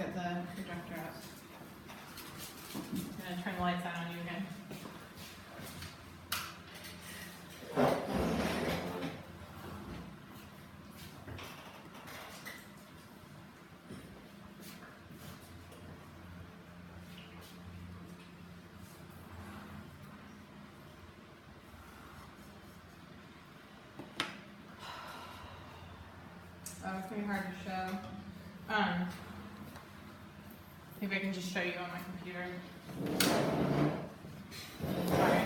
get the projector up. I'm gonna turn the lights on you again. Oh, it's gonna be hard to show. Maybe I can just show you on my computer. Sorry.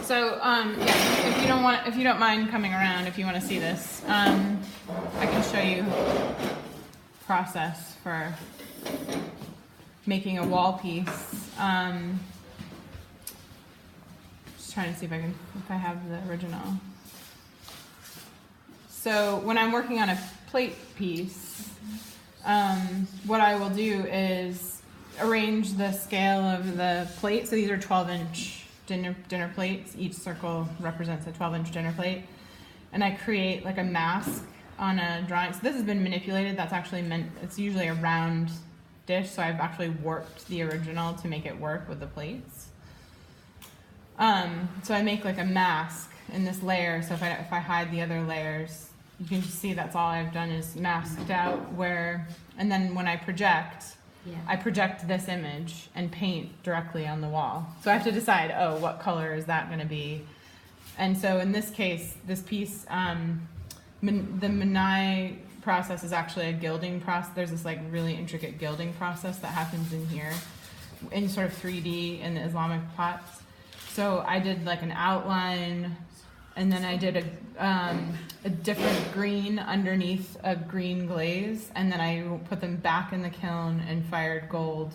So, yeah, if you don't mind coming around, if you want to see this, I can show you process for making a wall piece. Just trying to see if I have the original. So when I'm working on a plate piece, what I will do is arrange the scale of the plate. So these are 12-inch dinner plates. Each circle represents a 12-inch dinner plate. And I create like a mask on a drawing. So this has been manipulated. That's actually it's usually a round dish. So I've actually warped the original to make it work with the plates. So I make like a mask in this layer. So if I hide the other layers, you can just see that's all I've done is masked out and then when I project, I project this image and paint directly on the wall. So I have to decide, what color is that going to be? And so in this case, this piece, the Menai process is actually a gilding process. There's this like really intricate gilding process that happens in here in sort of 3D in the Islamic pots. So I did like an outline, and then I did a different green underneath a green glaze, and then I put them back in the kiln and fired gold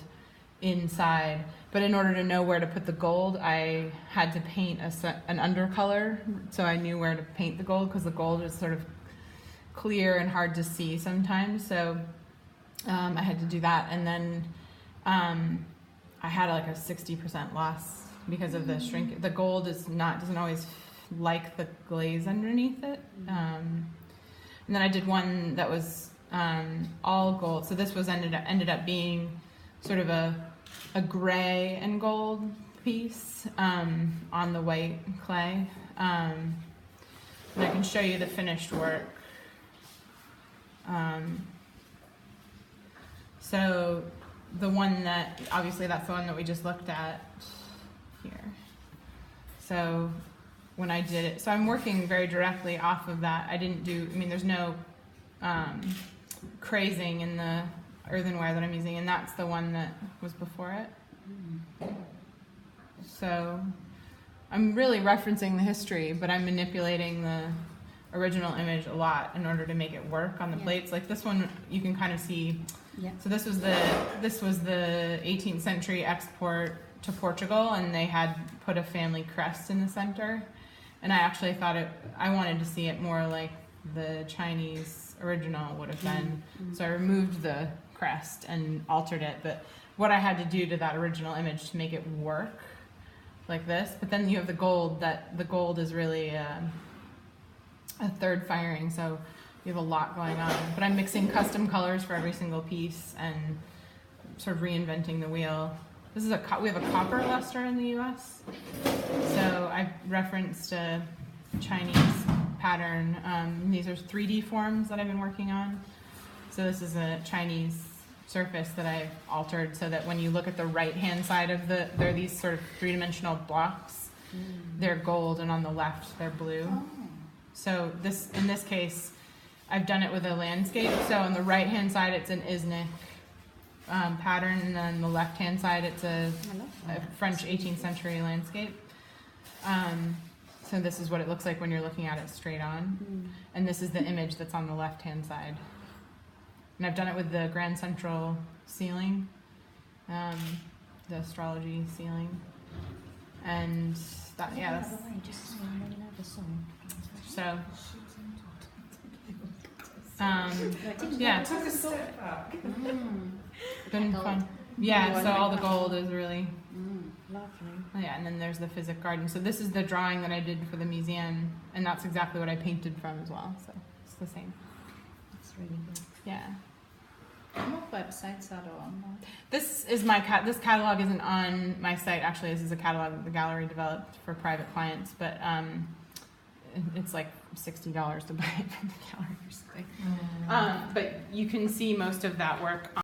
inside. But in order to know where to put the gold, I had to paint an undercolor, so I knew where to paint the gold, because the gold is sort of clear and hard to see sometimes. So I had to do that, and then I had like a 60% loss because of the shrink. The gold doesn't always like the glaze underneath it. And then I did one that was all gold. So this was ended up being sort of a gray and gold piece on the white clay. And I can show you the finished work. So the one that, obviously that's the one that we just looked at here. So when I did it, so I'm working very directly off of that. There's no crazing in the earthenware that I'm using, and that's the one that was before it. So I'm really referencing the history, but I'm manipulating the original image a lot in order to make it work on the plates. Like this one, you can kind of see. Yeah. So this was the 18th century export to Portugal, and they had put a family crest in the center. And I actually thought I wanted to see it more like the Chinese original would have been. So I removed the crest and altered it. But what I had to do to that original image to make it work like this. But then you have the gold, the gold is really a third firing. So you have a lot going on. But I'm mixing custom colors for every single piece and sort of reinventing the wheel. We have a copper luster in the U.S. So I referenced a Chinese pattern. These are 3D forms that I've been working on. So this is a Chinese surface that I've altered so that when you look at the right-hand side of there are these sort of three-dimensional blocks. They're gold, and on the left they're blue. So in this case, I've done it with a landscape. So on the right-hand side, it's an Iznik pattern, and then the left-hand side, it's a French 18th century landscape. So this is what it looks like when you're looking at it straight on. And this is the image that's on the left-hand side. And I've done it with the Grand Central ceiling, the astrology ceiling. And that's... So... yeah. Took a step back. Been fun. Yeah, so all the gold is really lovely. Oh, yeah, and then there's the physic garden. So this is the drawing that I did for the museum, and that's exactly what I painted from as well. So it's the same. That's really good. Yeah. What websites are there on that? This is my this catalog isn't on my site actually. This is a catalog that the gallery developed for private clients, but it's like $60 to buy it from the gallery or something. But you can see most of that work